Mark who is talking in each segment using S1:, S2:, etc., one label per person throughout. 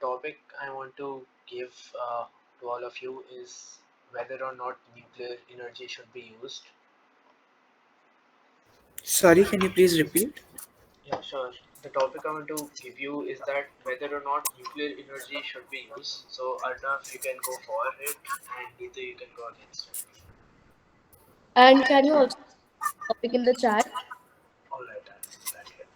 S1: topic I want to give to all of you is whether or not nuclear energy should be used.
S2: Sorry, can you please repeat?
S1: Yeah, sure. The topic I want to give you is that whether or not nuclear energy should be used. So, Arnav, you can go for it, and Neither you can go against it.
S3: And can you also topic in the chat?
S1: All right, I'll that here.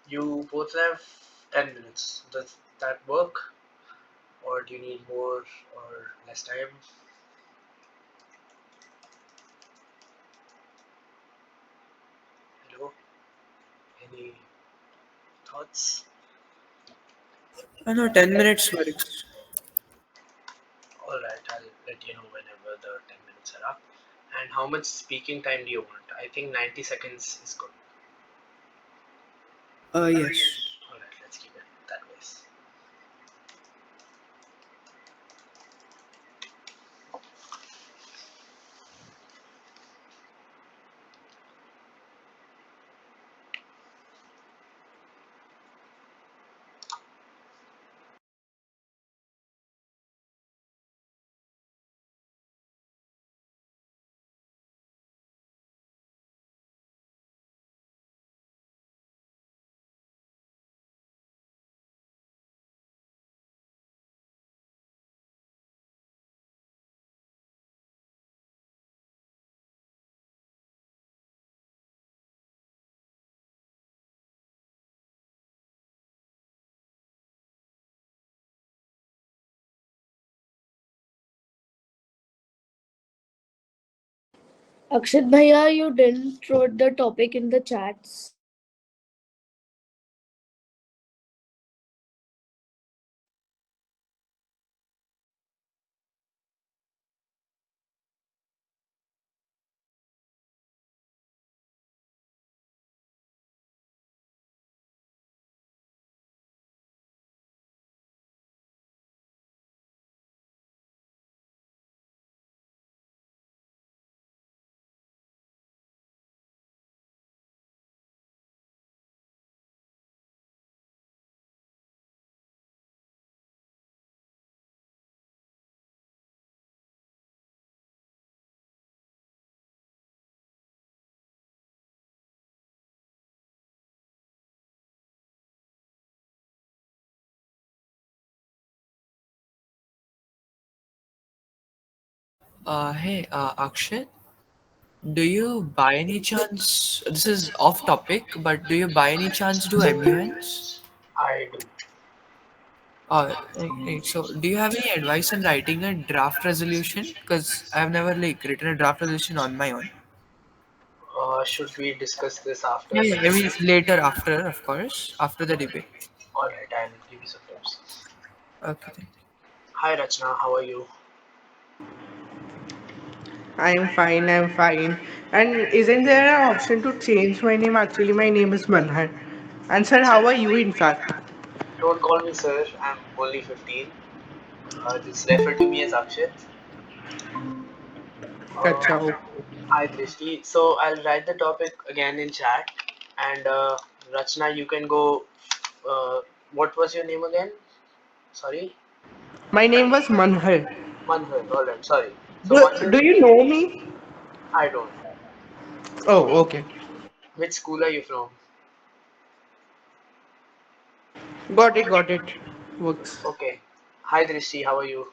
S1: You both have 10 minutes. Does that work, or do you need more or less time? Hello, any thoughts?
S2: No, 10 minutes works.
S1: All right, I'll let you know whenever the 10 minutes are up. And how much speaking time do you want? I think 90 seconds is good.
S2: Yes.
S1: All right, let's keep it that way.
S3: Akshit Bhaiya, you didn't wrote the topic in the chats.
S2: Hey, Akshay, do you by any chance, this is off topic, but do you by any chance do MUNs?
S1: I do.
S2: Right. So, do you have any advice on writing a draft resolution? Because I've never like written a draft resolution on my own.
S1: Should we discuss this after
S2: Yeah,
S1: the
S2: yeah. I mean,
S1: debate?
S2: later after, of course, after the debate.
S1: All right, I'll give you some tips.
S2: Okay, thank you.
S1: Hi, Rachna. How are you?
S4: I'm fine. And isn't there an option to change my name? Actually, my name is Manhar. And sir, how are you in fact?
S1: Don't call me sir. I'm only 15. Just refer to me as Akshit. Uh,
S4: Acha, okay.
S1: Hi, Drishti. So I'll write the topic again in chat. And Rachna, you can go. What was your name again? Sorry,
S4: My name was Manhar.
S1: Manhar. All right, sorry. So
S4: Do
S1: Manhar,
S4: you know me?
S1: I don't.
S4: Oh, okay.
S1: Which school are you from?
S4: Got it. Works.
S1: Okay. Hi, Drishti. How are you?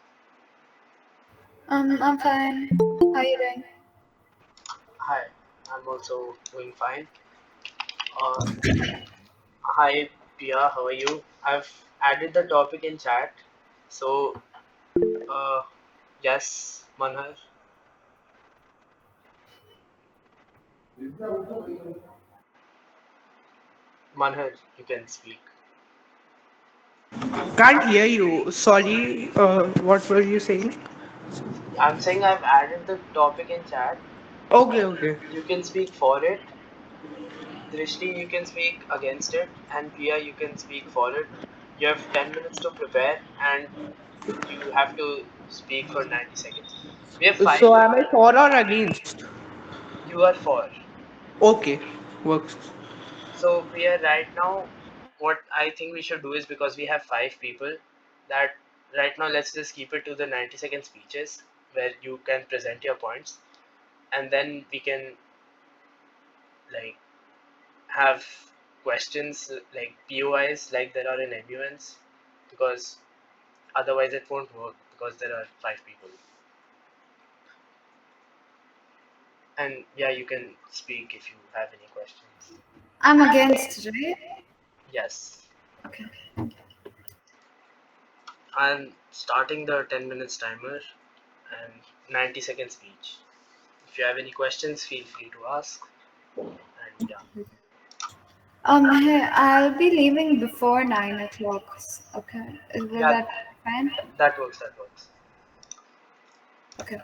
S5: I'm fine. How are you doing?
S1: Hi. I'm also doing fine. Uh, Hi, Pia. How are you? I've added the topic in chat. So, uh, yes, Manhar. Manhar, you can speak.
S4: Can't hear you. Sorry. What were you saying?
S1: I'm saying I've added the topic in chat.
S4: Okay.
S1: You can speak for it. Drishti, you can speak against it. And Pia, you can speak for it. You have 10 minutes to prepare and you have to speak for 90 seconds. We have 5
S4: So am
S1: minutes.
S4: I for or against?
S1: You are for.
S4: Okay. works.
S1: So we are right now. What I think we should do is, because we have five people, that right now let's just keep it to the 90-second speeches where you can present your points, and then we can like have questions like POIs like there are in MUNs, because otherwise it won't work because there are five people. And yeah, you can speak if you have any questions.
S5: I'm against, right?
S1: Yes.
S5: Okay.
S1: I'm starting the 10 minutes timer and 90-second speech. If you have any questions, feel free to ask. And yeah,
S5: Hey, I'll be leaving before 9 o'clock. Okay. Will
S1: yeah,
S5: that be fine?
S1: that works. That works.
S5: Okay.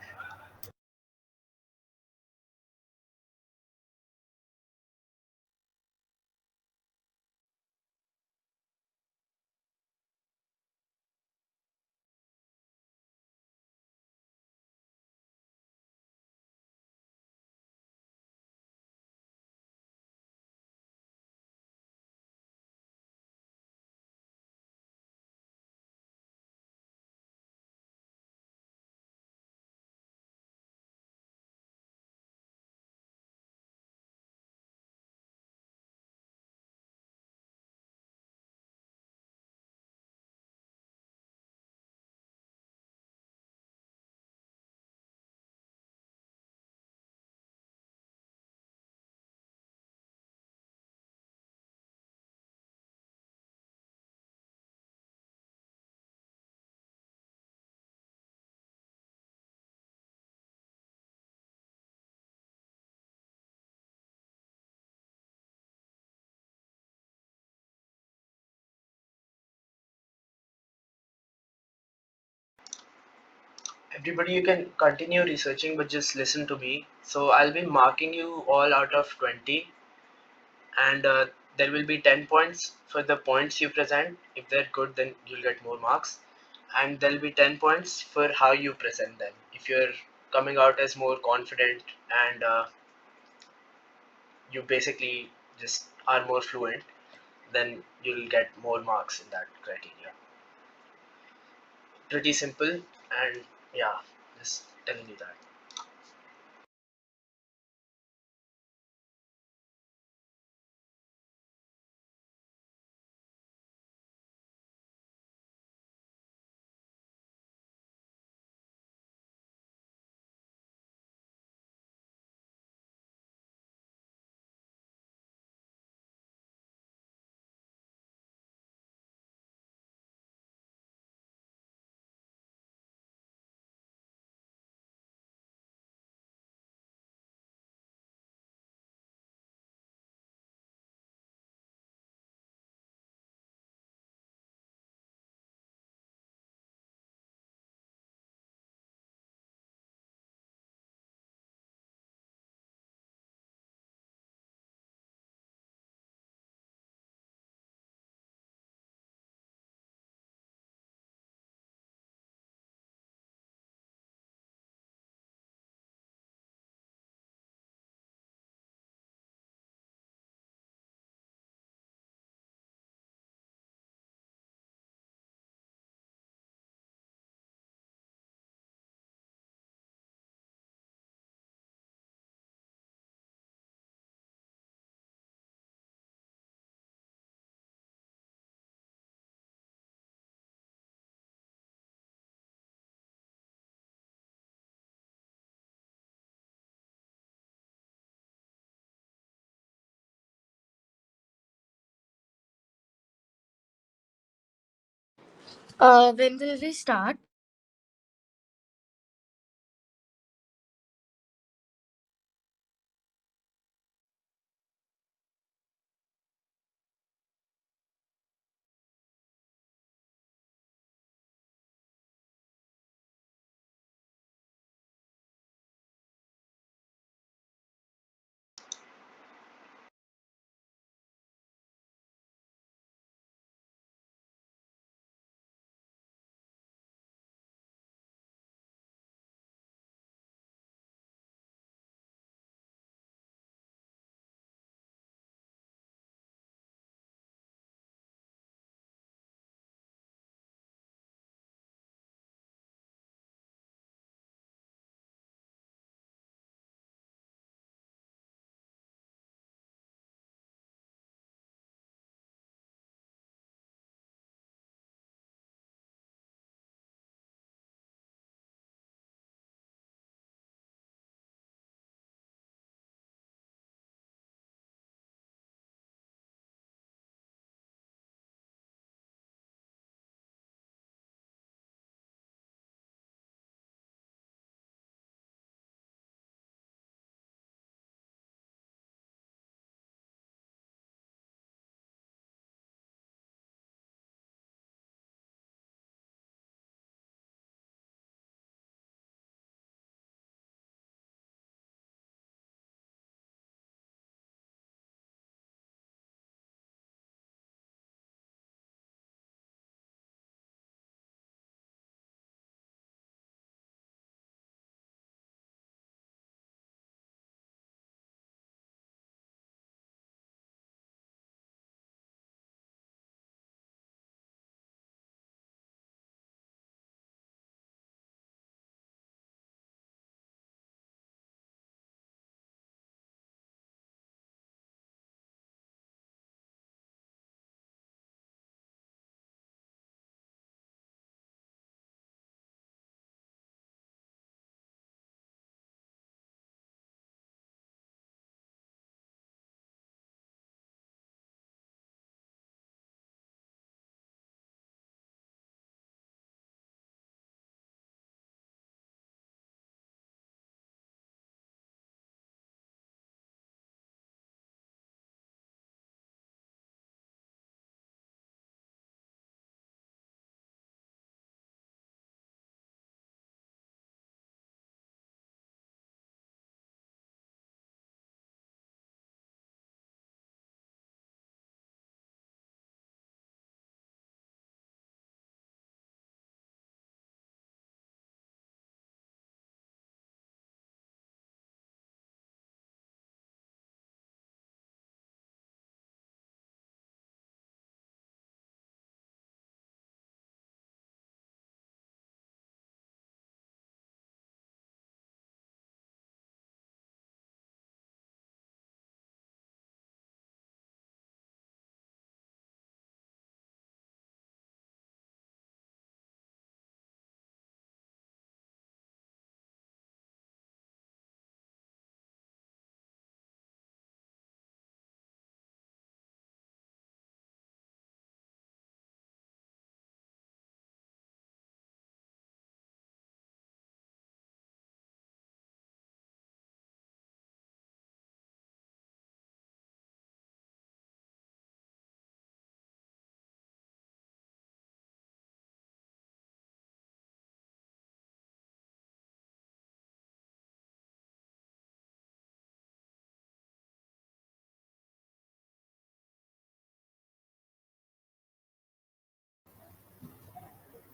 S1: Everybody, you can continue researching, but just listen to me. So I'll be marking you all out of 20, and there will be 10 points for the points you present. If they're good, then you'll get more marks. And there'll be 10 points for how you present them. If you're coming out as more confident and you basically just are more fluent, then you'll get more marks in that criteria. Pretty simple, and yeah, just telling you that.
S3: When will we start?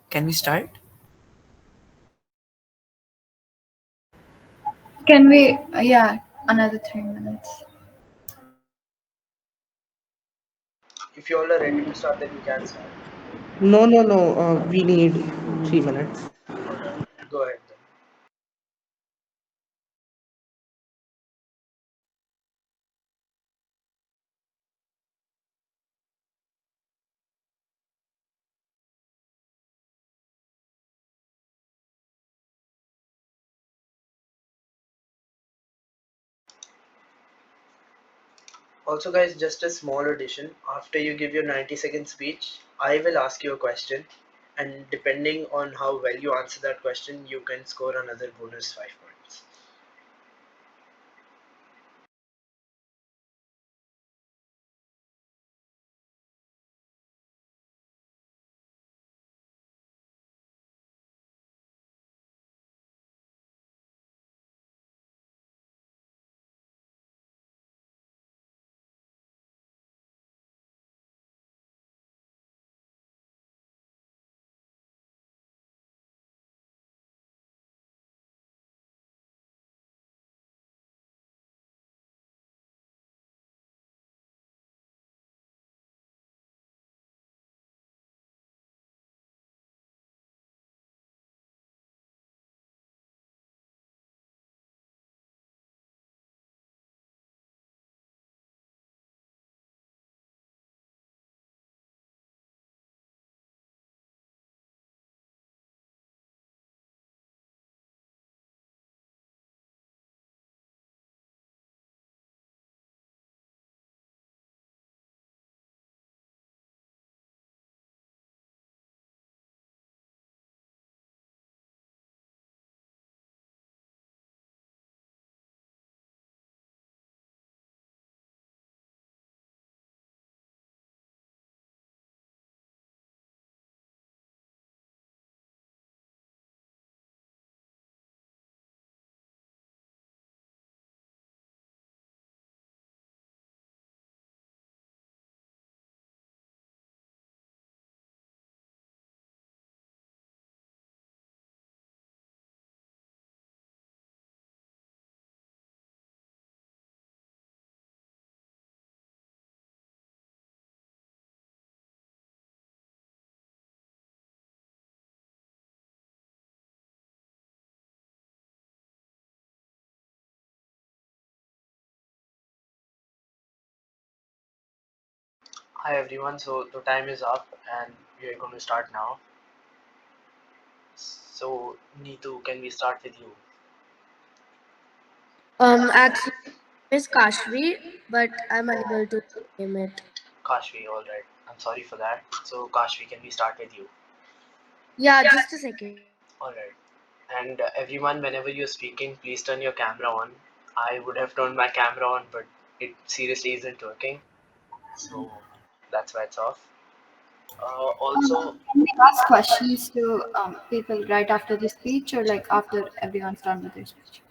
S2: Can we start?
S5: Can we? Yeah, another 3 minutes.
S1: If you all are ready to start, then we can start.
S4: No, no, no. We need 3 minutes.
S1: All right, go ahead then. Also, guys, just a small addition. After you give your 90-second speech, I will ask you a question, and depending on how well you answer that question, you can score another bonus 5 points. Hi everyone, so the time is up and we are going to start now. So, Neetu, can we start with you?
S3: Actually, Miss Kashvi, but I'm unable to name it.
S1: Kashvi, alright. I'm sorry for that. So, Kashvi, can we start with you?
S3: Yeah, just a second.
S1: Alright. And everyone, whenever you're speaking, please turn your camera on. I would have turned my camera on, but it seriously isn't working. So, that's why it's off. Also,
S5: Can we ask questions to people right after the speech, or like after everyone's done with their speech?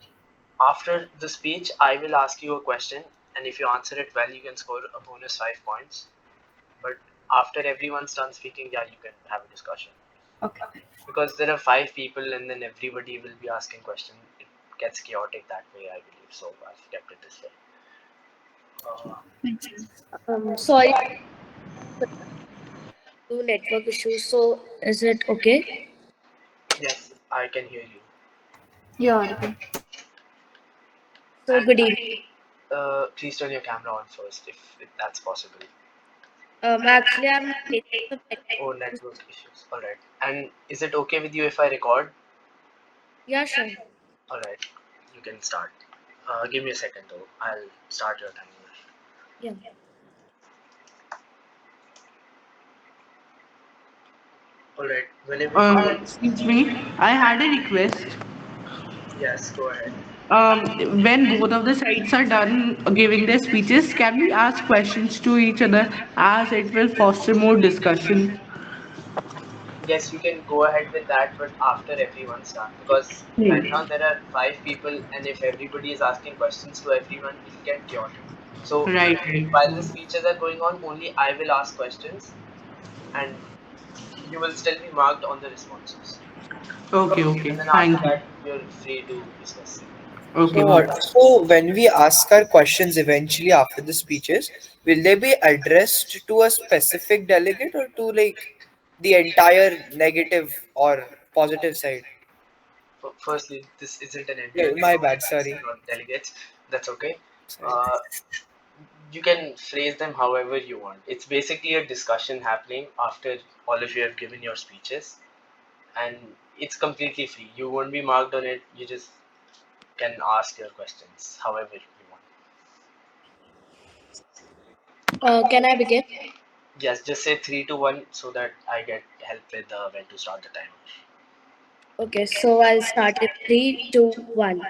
S1: after the speech, I will ask you a question, and if you answer it well, you can score a bonus 5 points. But after everyone's done speaking, yeah, you can have a discussion.
S5: Okay.
S1: Because there are 5 people, and then everybody will be asking questions. It gets chaotic that way, I believe. So I've kept it this way. Uh,
S5: Makes sense.
S3: Sorry to network issues. So, is it okay?
S1: yes, I can hear you.
S5: You're audible.
S3: So, good evening.
S1: Please turn your camera on first, if that's possible.
S3: Actually, I'm facing some
S1: Oh,
S3: network issues.
S1: network issues. All right. And is it okay with you if I record?
S3: Yeah, sure.
S1: All right. You can start. Give me a second though. I'll start your timer.
S3: Yeah.
S1: All right. Whenever you.
S4: Excuse me. I had a request.
S1: Yes, go ahead.
S4: When both of the sides are done giving their speeches, can we ask questions to each other as it will foster more discussion?
S1: Yes, you can go ahead with that, but after everyone's done. Because right
S4: Hmm.
S1: now there are 5 people, and if everybody is asking questions to everyone, it'll get chaotic. So
S4: Right, right.
S1: while the speeches are going on, only I will ask questions, and you will still be marked on the responses.
S4: Okay, okay.
S1: And then after
S4: Thank you.
S1: that, you're free to discuss.
S4: Okay,
S2: So
S4: bye.
S2: what? So when we ask our questions eventually after the speeches, will they be addressed to a specific delegate or to like the entire negative or positive side?
S1: Firstly, this isn't an
S2: Yeah,
S1: interview,
S2: my
S1: so
S2: bad.
S1: guys
S2: Sorry.
S1: cannot delegate. That's okay.
S2: Sorry.
S1: Uh, you can phrase them however you want. It's basically a discussion happening after all of you have given your speeches, and it's completely free. You won't be marked on it. You just can ask your questions however you want.
S3: Can I begin?
S1: Yes, just say 3 to 1 so that I get help with when to start the timer.
S3: Okay, so I'll start in three, two, one.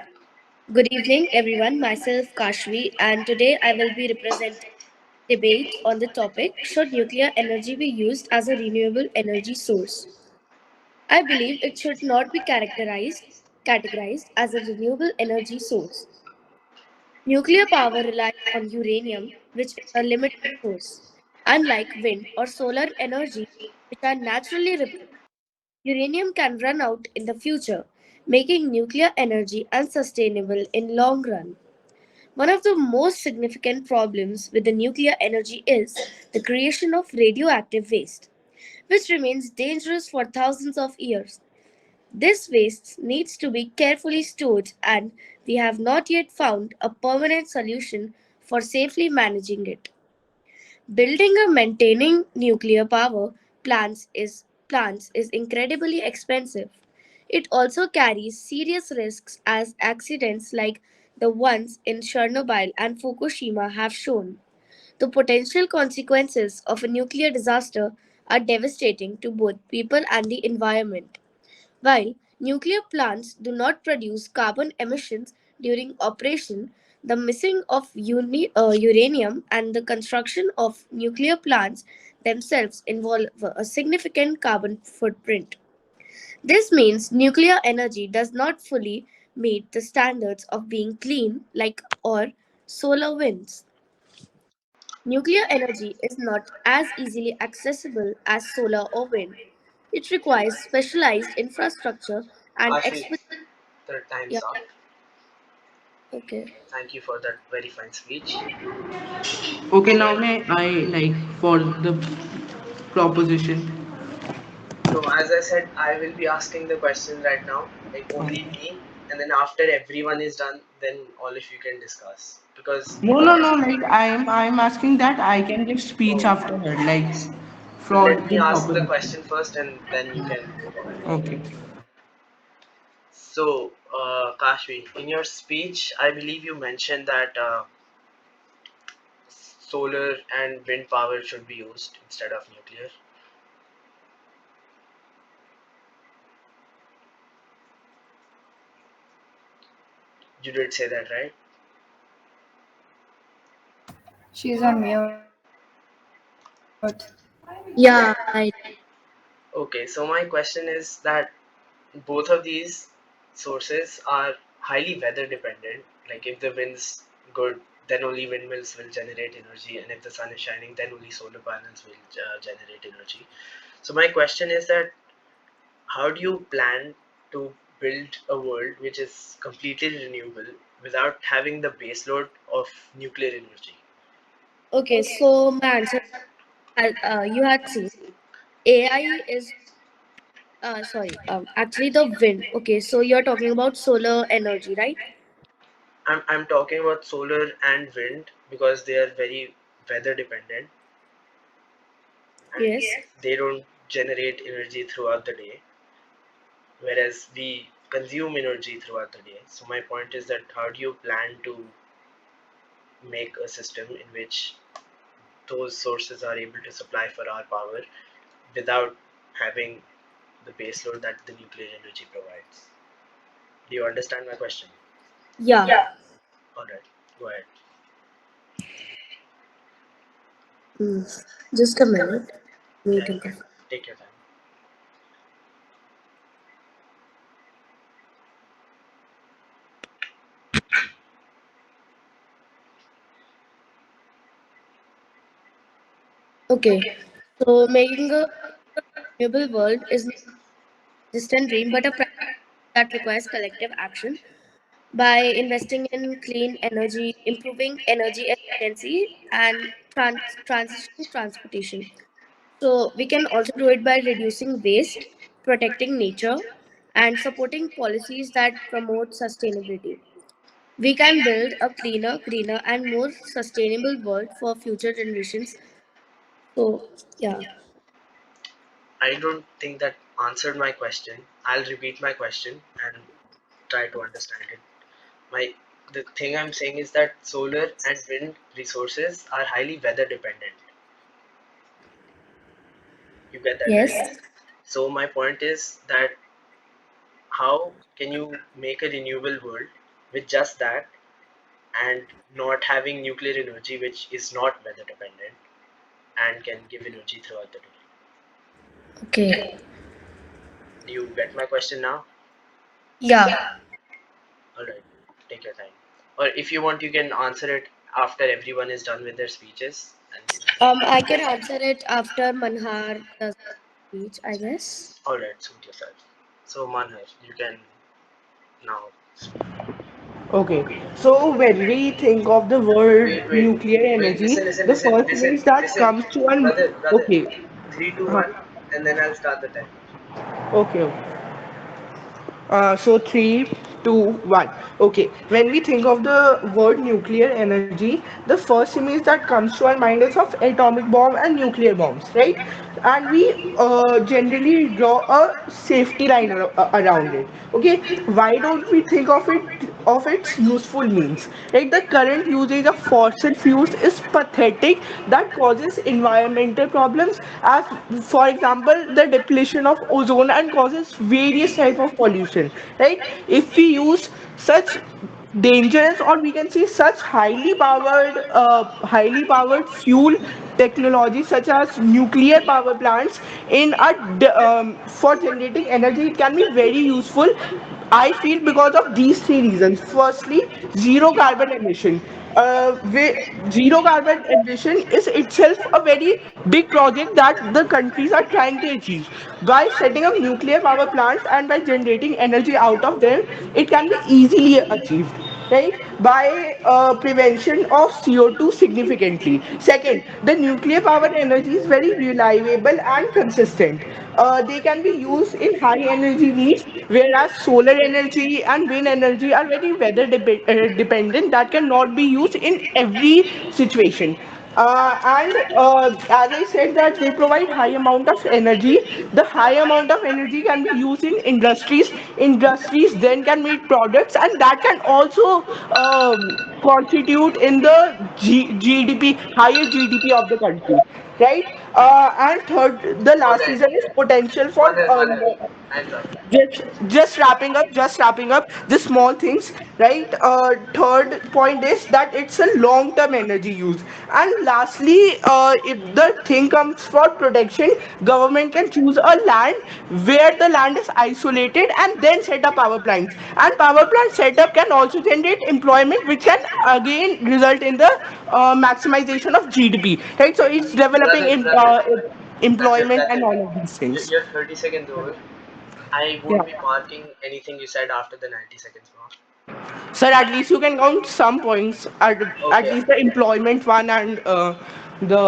S3: Good evening, everyone. Myself Kashvi, and today I will be representing debate on the topic: should nuclear energy be used as a renewable energy source? I believe it should not be categorized as a renewable energy source. Nuclear power relies on uranium, which is a limited source. Unlike wind or solar energy, which are naturally replenished, uranium can run out in the future, making nuclear energy unsustainable in long run. One of the most significant problems with the nuclear energy is the creation of radioactive waste, which remains dangerous for thousands of years. This waste needs to be carefully stored, and we have not yet found a permanent solution for safely managing it. Building and maintaining nuclear power plants is incredibly expensive. It also carries serious risks as accidents like the ones in Chernobyl and Fukushima have shown. The potential consequences of a nuclear disaster are devastating to both people and the environment. While nuclear plants do not produce carbon emissions during operation, the missing of uranium and the construction of nuclear plants themselves involve a significant carbon footprint. This means nuclear energy does not fully meet the standards of being clean like or solar winds. Nuclear energy is not as easily accessible as solar or wind. It requires specialized infrastructure and
S1: Kashvi,
S3: expertise.
S1: the
S3: Yeah,
S1: time's up.
S3: okay.
S1: Thank you for that very fine speech.
S4: Okay, now may I like for the proposition?
S1: No, as I said, I will be asking the question right now, like only me, and then after everyone is done, then all of you can discuss. Because
S4: No, no, no. Like I'm asking that I can give speech
S1: oh,
S4: after her, like for
S1: let me
S4: the
S1: ask the
S4: proposition.
S1: question first, and then you can move on.
S4: Okay.
S1: So, Kashvi, in your speech, I believe you mentioned that solar and wind power should be used instead of nuclear. You did say that, right?
S5: She's on mute.
S3: Yeah, right.
S1: Okay, so my question is that both of these sources are highly weather dependent. Like if the wind's good, then only windmills will generate energy, and if the sun is shining, then only solar panels will generate energy. So my question is that how do you plan to build a world which is completely renewable without having the baseload of nuclear energy?
S3: Okay, so my answer, you had seen AI is sorry, actually the wind. Okay, so you're talking about solar energy, right?
S1: I'm talking about solar and wind because they are very weather dependent and
S3: Yes.
S1: they don't generate energy throughout the day, whereas we consume energy throughout the day. So my point is that how do you plan to make a system in which those sources are able to supply for our power without having the baseload that the nuclear energy provides? Do you understand my question?
S3: Yeah.
S1: All right, go ahead.
S3: Mm. Just a minute. Me
S1: Yeah, you
S3: think
S1: can
S3: of.
S1: take your time.
S3: Okay, so making a renewable world is not a distant dream but a practice that requires collective action. By investing in clean energy, improving energy efficiency, and transitioning transportation. So, we can also do it by reducing waste, protecting nature, and supporting policies that promote sustainability. We can build a cleaner, greener, and more sustainable world for future generations. So, yeah.
S1: I don't think that answered my question. I'll repeat my question and try to understand it. My The thing I'm saying is that solar and wind resources are highly weather dependent. You get that, right?
S3: Yes.
S1: So my point is that how can you make a renewable world with just that and not having nuclear energy which is not weather dependent and can give energy throughout the day?
S3: Okay.
S1: Do you get my question now?
S3: Yeah.
S1: All right, take your time. Or if you want, you can answer it after everyone is done with their speeches. And
S3: I can answer it after Manhar does speech, I guess.
S1: all right, suit yourself. So Manhar, you can now speak.
S4: Okay, so when we think of the word
S1: Wait, wait,
S4: nuclear
S1: wait.
S4: energy,
S1: Listen, listen,
S4: the
S1: listen,
S4: first
S1: listen,
S4: image that
S1: listen,
S4: comes to one.
S1: brother, brother.
S4: Okay,
S1: Three, two,
S4: huh,
S1: one, and then I'll start the timer.
S4: okay. So three, two, one. Okay. When we think of the word nuclear energy, the first image that comes to our mind is of atomic bomb and nuclear bombs, right? And we generally draw a safety line around it. Okay. Why don't we think of its useful means? Right. The current usage of fossil fuels is pathetic. That causes environmental problems, as for example, the depletion of ozone and causes various type of pollution, right? If we use such dangerous, or we can say such highly powered fuel technology such as nuclear power plants for generating energy, it can be very useful. I feel because of these three reasons. Firstly, zero carbon emission. Zero carbon emission is itself a very big project that the countries are trying to achieve. By setting up nuclear power plants and by generating energy out of them, it can be easily achieved, right? By prevention of CO2 significantly. Second, the nuclear power energy is very reliable and consistent. They can be used in high energy needs, whereas solar energy and wind energy are very weather dependent, that cannot be used in every situation. And as I said, that they provide high amount of energy. The high amount of energy can be used in industries. Industries then can make products, and that can also constitute in the GDP, higher GDP of the country, right? And third, the
S1: All
S4: last
S1: right,
S4: reason is potential for
S1: Manhar, I'm done.
S4: just wrapping up the small things, right? Third point is that it's a long term energy use. And lastly, if the thing comes for protection, government can choose a land where the land is isolated and then set up power plants, and power plant setup can also generate employment, which can again result in the maximization of GDP, right? So it's developing
S1: Brother,
S4: employment
S1: that's
S4: and
S1: it.
S4: all of these things.
S1: You're 30 seconds over. I
S4: Yeah.
S1: won't be marking anything you said after the 90 seconds mark.
S4: Sir, at least you can count some points, at
S1: Okay.
S4: least the employment one and the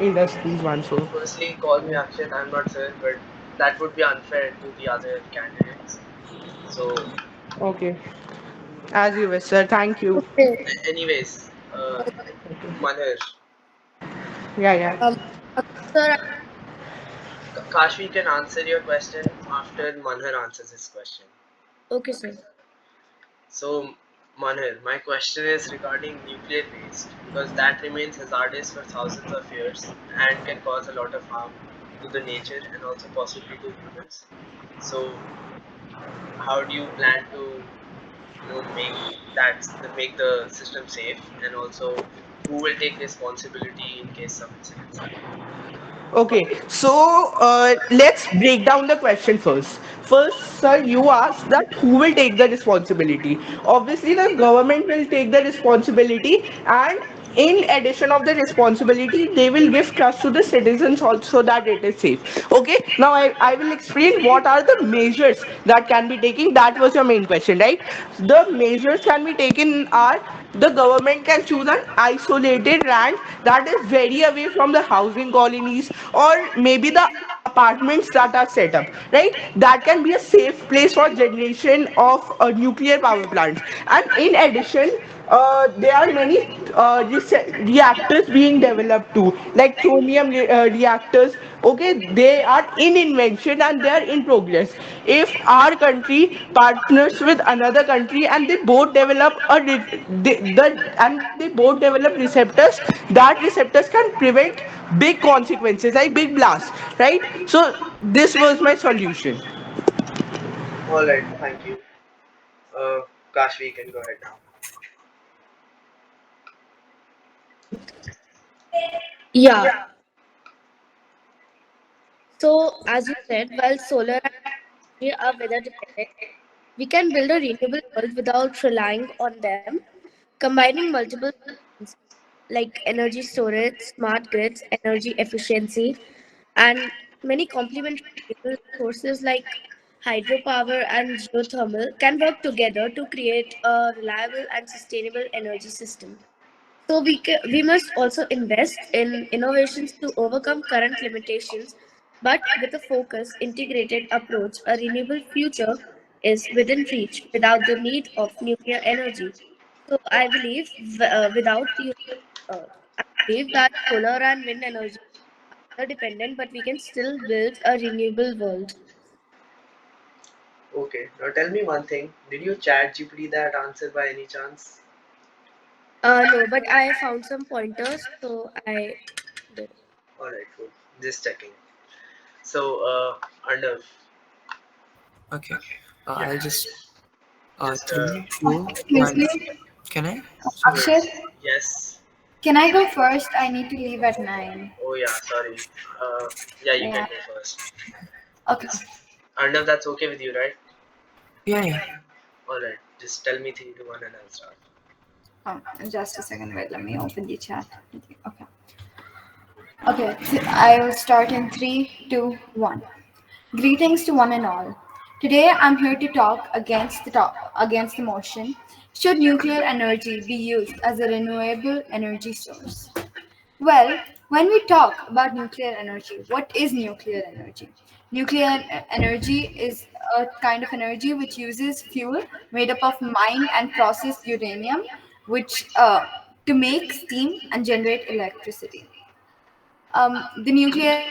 S4: industries one. So,
S1: Firstly, call me
S4: yeah.
S1: Akshat. I'm not sir, but that would be unfair to the other candidates. So,
S4: Okay. As you wish, sir. Thank you.
S3: Okay.
S1: anyways, Manhar,
S4: Yeah, yeah.
S3: Um, sir,
S1: Kashvi can answer your question after Manhar answers his question.
S3: okay, sir.
S1: So, Manhar, my question is regarding nuclear waste because that remains hazardous for thousands of years and can cause a lot of harm to the nature and also possibly to humans. So, how do you plan to, make the system safe, and also who will take responsibility in case some incidents happen?
S4: Okay, so let's break down the question first. First, sir, you asked that who will take the responsibility. Obviously, the government will take the responsibility, and in addition of the responsibility, they will give trust to the citizens also that it is safe. Okay, now I will explain what are the measures that can be taken. That was your main question, right? The measures can be taken are the government can choose an isolated land that is very away from the housing colonies or maybe the apartments that are set up, right? That can be a safe place for generation of nuclear power plants. And in addition, there are many reactors being developed too, like chromium reactors. Okay, they are in invention and they are in progress. If our country partners with another country and they both develop and they both develop receptors, that receptors can prevent big consequences like big blasts, right? So this was my solution.
S1: All right, thank you. Kashvi, you can go ahead now.
S3: Yeah. So, as you said, while solar and wind are weather dependent, we can build a renewable world without relying on them, combining multiple solutions like energy storage, smart grids, energy efficiency, and many complementary renewable sources like hydropower and geothermal can work together to create a reliable and sustainable energy system. So we must also invest in innovations to overcome current limitations, but with a focused, integrated approach, a renewable future is within reach without the need of nuclear energy. So I believe without you, uh, I believe that solar and wind energy are dependent, but we can still build a renewable world.
S1: Okay, now tell me one thing. Did you chat GPT that answer by any chance?
S3: No, but I found some pointers, so I did.
S1: All right, good. Just checking. So, Arnav,
S2: Okay.
S1: yeah,
S2: I'll just
S1: just
S2: 3, 2,
S5: Excuse
S2: 1.
S5: me,
S2: Can I?
S1: yes,
S5: Akshay.
S1: yes.
S5: Can I go first? I need to leave at 9.
S1: Oh yeah, sorry. Yeah, you can
S5: Yeah.
S1: go first.
S5: Okay.
S1: Just Arnav, that's okay with you, right?
S2: Yeah, yeah.
S1: All right. Just tell me three, two, one, and I'll start.
S5: Just a second. Wait, let me open the chat. Okay. Okay. I will start in three, two, one. Greetings to one and all. Today I'm here to talk against the motion. Should nuclear energy be used as a renewable energy source? Well, when we talk about nuclear energy, what is nuclear energy? Energy is a kind of energy which uses fuel made up of mined and processed uranium, which to make steam and generate electricity. The nuclear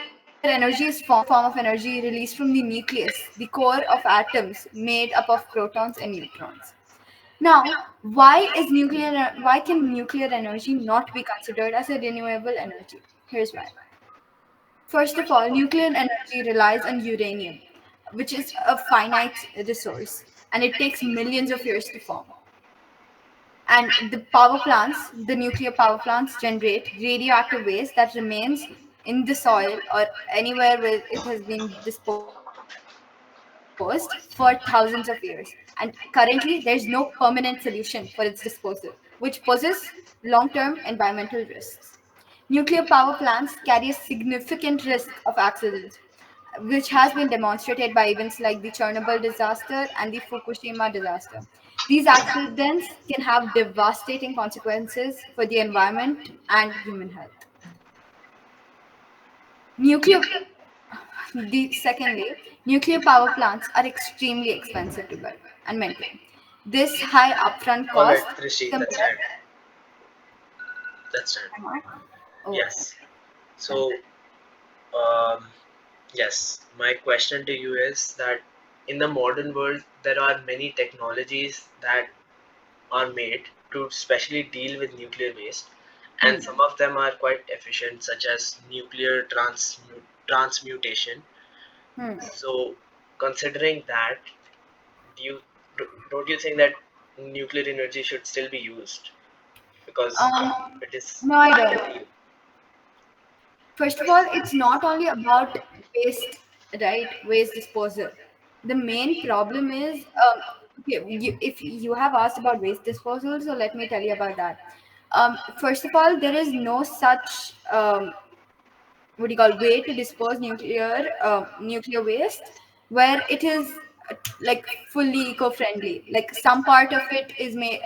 S5: energy is form of energy released from the nucleus, the core of atoms made up of protons and neutrons. Now, why can nuclear energy not be considered as a renewable energy? Here's why. First of all, nuclear energy relies on uranium, which is a finite resource, and it takes millions of years to form. And the nuclear power plants generate radioactive waste that remains in the soil or anywhere where it has been disposed for thousands of years. And currently, there's no permanent solution for its disposal, which poses long-term environmental risks. Nuclear power plants carry a significant risk of accidents, which has been demonstrated by events like the Chernobyl disaster and the Fukushima disaster. These accidents can have devastating consequences for the environment and human health. Nuclear, secondly, nuclear power plants are extremely expensive to build and maintain. This high upfront
S1: All right,
S5: cost
S1: Rishi, that's
S5: compared.
S1: right. That's right.
S5: Oh,
S1: Yes. So, um, yes, my question to you is that in the modern world, there are many technologies that are made to specially deal with nuclear waste, and some of them are quite efficient, such as nuclear transmutation.
S5: hmm.
S1: So, considering that, do you don't you think that nuclear energy should still be used because
S5: Um,
S1: it is
S5: no, I don't.
S1: ideal?
S5: First of all, it's not only about waste, right? Waste disposal. The main problem is, okay, if you have asked about waste disposal, so let me tell you about that. First of all, there is no such what do you call way to dispose nuclear waste where it is like fully eco-friendly. Like some part of it is made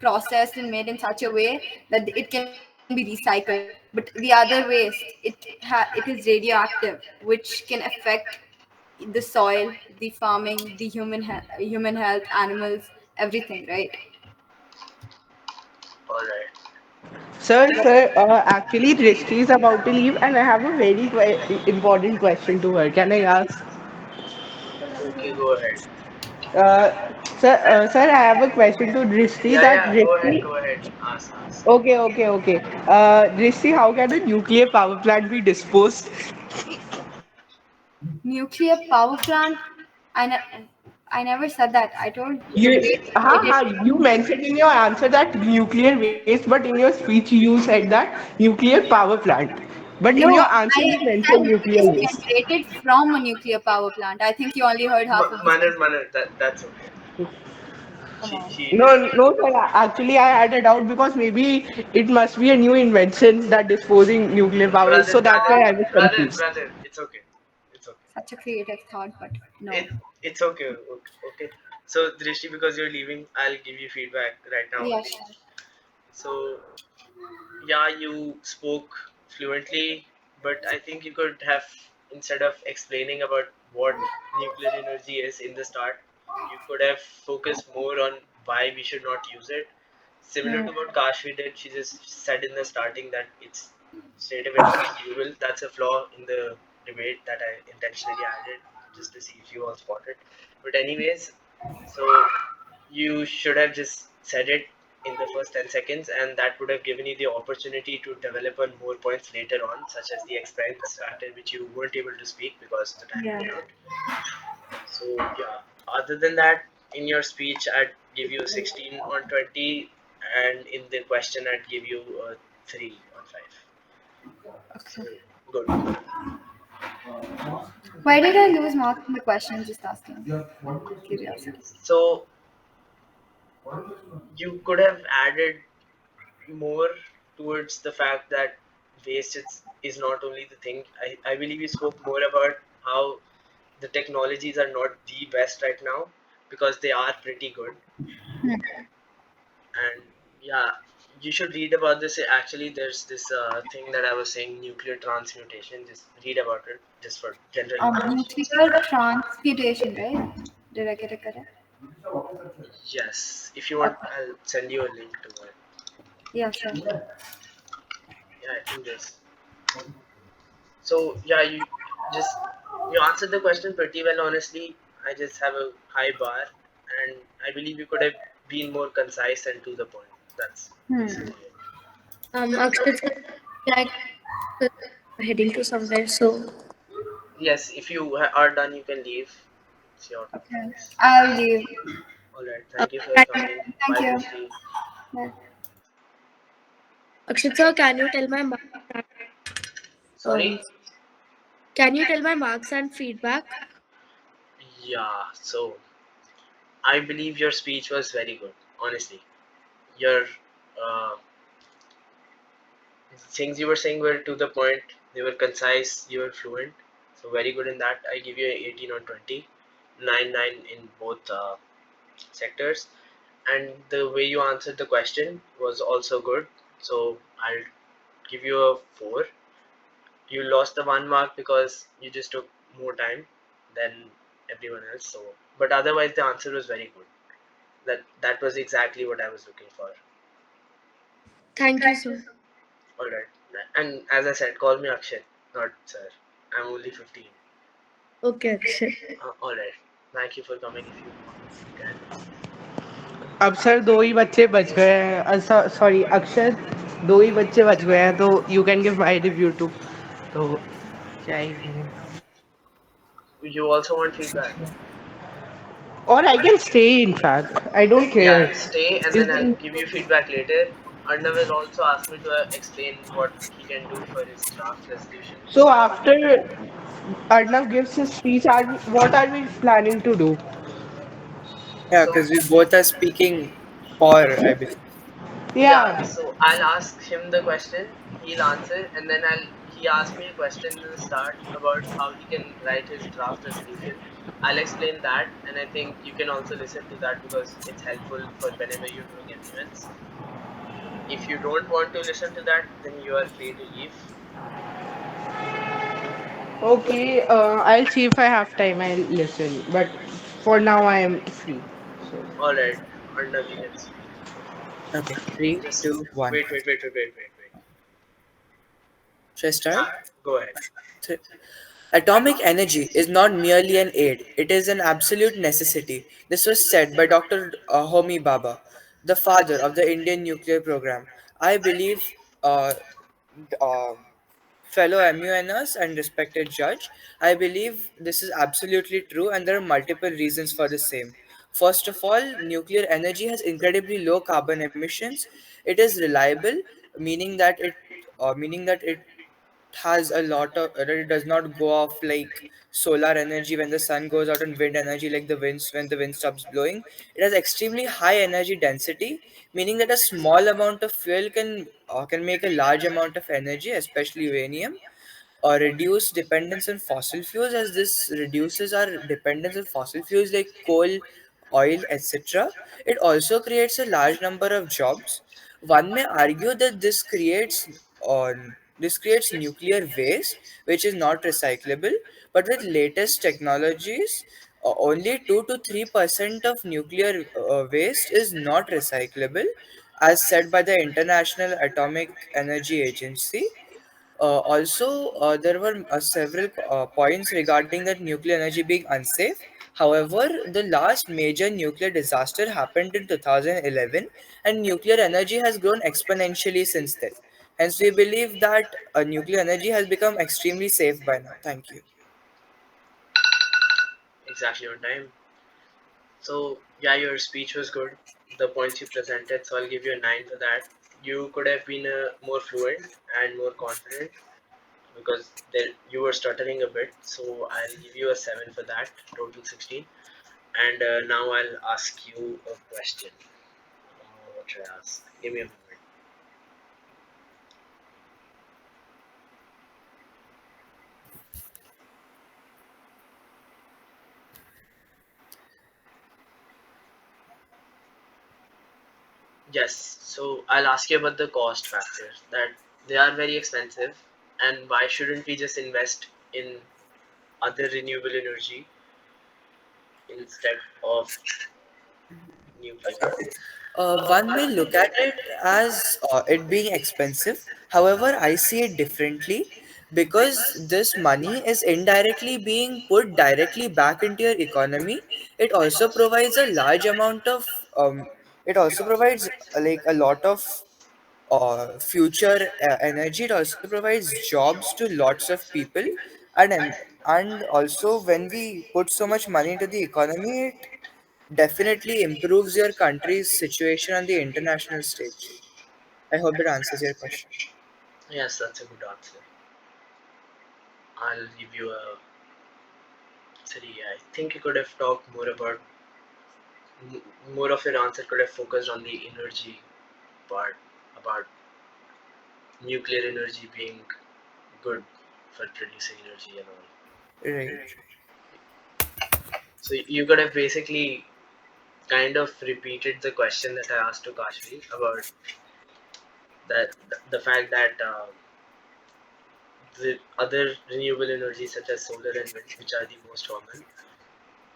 S5: processed and made in such a way that it can be recycled, but the other waste it is radioactive, which can affect the soil, the farming, the human health, animals, everything, right?
S1: All right.
S4: Actually, Drishti is about to leave, and I have a very important question to her. Can I ask?
S1: Okay, go ahead.
S4: Uh, sir, I have a question to Drishti.
S1: Yeah,
S4: That
S1: yeah. Go ahead.
S4: Drishti.
S1: Go ahead. Ask, ask.
S4: Okay. Drishti, how can a nuclear power plant be disposed?
S5: Nuclear power plant. I, ne- I never said that. I told the
S4: You,
S5: waste radiation.
S4: you mentioned in your answer that nuclear waste, but in your speech you said that nuclear power plant. But in your
S5: No,
S4: answer
S5: I
S4: you mentioned
S5: said
S4: nuclear
S5: waste
S4: waste.
S5: generated from a nuclear power plant. I think you only heard half of the
S1: Manner,
S5: sentence.
S1: manner. That's okay.
S5: Come on.
S1: She
S4: No,
S1: didn't.
S4: no, sir. Actually, I had a doubt because maybe it must be a new invention that disposing nuclear power.
S1: Brother,
S4: So that's
S1: brother,
S4: why I was
S1: brother,
S4: confused.
S1: brother. It's okay. It's okay.
S5: Such a creative thought, but no.
S1: It's okay. Okay. Okay. So Drishti, because you're leaving, I'll give you feedback right now
S5: Yeah,
S1: only.
S5: sure.
S1: So yeah, you spoke fluently, but I think you could have, instead of explaining about what nuclear energy is in the start, you could have focused more on why we should not use it. Similar
S5: Hmm.
S1: to what Kashvi did, she just said in the starting that it's straight away not usable. That's a flaw in the debate that I intentionally added just to see if you all spot it. But anyways, so you should have just said it in the first 10 seconds, and that would have given you the opportunity to develop on more points later on, such as the expense factor, which you weren't able to speak because the time
S5: Yeah.
S1: ran out. So, yeah, other than that, in your speech, I'd give you a 16 on 20, and in the question, I'd give you a 3 on 5. So, good.
S5: Why did I lose marks in the question? Just asking. Curiosity.
S1: So, you could have added more towards the fact that waste is not only the thing. I believe you spoke more about how the technologies are not the best right now because they are pretty good. And yeah, you should read about this. Actually, there's this thing that I was saying, nuclear transmutation. Just read about it, just for general knowledge.
S5: Nuclear transmutation, right? Did I get it correct?
S1: Yes, if you want,
S5: Okay.
S1: I'll send you a link to it.
S5: Yeah, sure.
S1: Yeah, I think this. So yeah, just you answered the question pretty well. Honestly, I just have a high bar, and I believe you could have been more concise and to the point. That's
S5: Hmm.
S1: basically it.
S3: Akshat, like heading to somewhere, so
S1: Yes, if you are done, you can leave. It's your
S5: Okay.
S1: choice.
S5: I'll leave.
S1: All right.
S3: uh,
S1: Thank you for
S3: can,
S1: coming.
S5: Thank
S1: Bye,
S5: you.
S1: Drishti.
S5: Bye.
S3: Akshat sir, um,
S1: Sorry.
S3: can you tell my marks and feedback?
S1: Yeah. So I believe your speech was very good. Honestly, your uh, things you were saying were to the point. They were concise. You were fluent. So very good in that. I give you a 18 on 20, 9 in both sectors. And the way you answered the question was also good. So I'll give you a 4. You lost the 1 mark because you just took more time than everyone else. So, but otherwise the answer was very good. That was exactly what I was looking for.
S3: Thank you, sir.
S1: All right. And as I said, call me Akshay, not sir. I'm only 15.
S3: Okay, Akshat.
S1: All right. Thank you for coming. If you want, you can leave.
S4: अब sir दो ही बच्चे बच गए हैं sorry अक्षर दो ही बच्चे बच गए हैं तो you can give my review to तो क्या ही करें
S1: You also want feedback?
S4: और I can stay in fact I don't
S1: Yeah,
S4: care
S1: stay and then I'll give you feedback later. Arnav will also ask me to explain what he can do for his draft resolution.
S4: so
S1: So
S4: after Arnav gives his speech what are we planning to do
S2: Yeah,
S1: so
S2: because we both are speaking for, I believe.
S1: Yeah,
S4: Yeah.
S1: so I'll ask him the question, he'll answer, and then he asked me a question in the start about how he can write his draft resolution. I'll explain that, and I think you can also listen to that because it's helpful for whenever you're doing MUNs. If you don't want to listen to that, then you are free to leave.
S4: Okay, I'll see if I have time. I'll listen. But for now, I am free. So.
S1: All right, Arnav, you can speak.
S2: Okay, three,
S1: Just
S2: two, one.
S1: wait.
S2: Should I start?
S1: Go ahead.
S2: Th- Atomic energy is not merely an aid, it is an absolute necessity. This was said by Dr. Homi Bhabha, the father of the Indian nuclear program. I believe, uh, uh, fellow MUNers and respected judge, I believe this is absolutely true, and there are multiple reasons for the same. First of all, nuclear energy has incredibly low carbon emissions. It is reliable, meaning that it has a lot of it does not go off like solar energy when the sun goes out, and wind energy like the winds when the wind stops blowing. It has extremely high energy density, meaning that a small amount of fuel can make a large amount of energy, especially uranium, or reduce dependence on fossil fuels, as this reduces our dependence on fossil fuels like coal, oil, etc. It also creates a large number of jobs. One may argue that this creates nuclear waste, which is not recyclable. But with latest technologies, only 2 to 3% of nuclear waste is not recyclable, as said by the International Atomic Energy Agency. Also, there were several points regarding that nuclear energy being unsafe. However, the last major nuclear disaster happened in 2011, and nuclear energy has grown exponentially since then. Hence, we believe that nuclear energy has become extremely safe by now. Thank you.
S1: Exactly on time. So yeah, your speech was good. The points you presented, so I'll give you a 9 for that. You could have been more fluent and more confident because you were stuttering a bit. So I'll give you a 7 for that. Total 16. And now I'll ask you a question. What should I ask? Give me a moment. Yes. So I'll ask you about the cost factors. That they are very expensive, and why shouldn't we just invest in other renewable energy instead of nuclear?
S2: One may look at it as it being expensive. However, I see it differently because this money is indirectly being put directly back into your economy. It also provides a large amount of it also provides like a lot of future energy. It also provides jobs to lots of people, and also when we put so much money into the economy, it definitely improves your country's situation on the international stage. I hope that answers your question.
S1: Yes, that's a good answer. I'll give you a 3. I think you could have talked more about more of your answer could have focused on the energy part about nuclear energy being good for producing energy and all.
S2: Right.
S1: So you could have basically kind of repeated the question that I asked to Kashvi about that the fact that the other renewable energies such as solar and wind, which are the most common,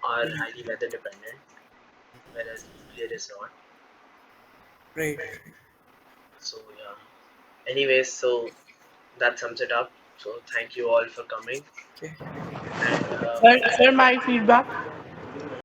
S1: are highly weather dependent, whereas nuclear is not.
S2: Right.
S1: So yeah. Anyways, so that sums it up. So thank you all for coming.
S2: Okay.
S1: And
S4: Sir, my feedback.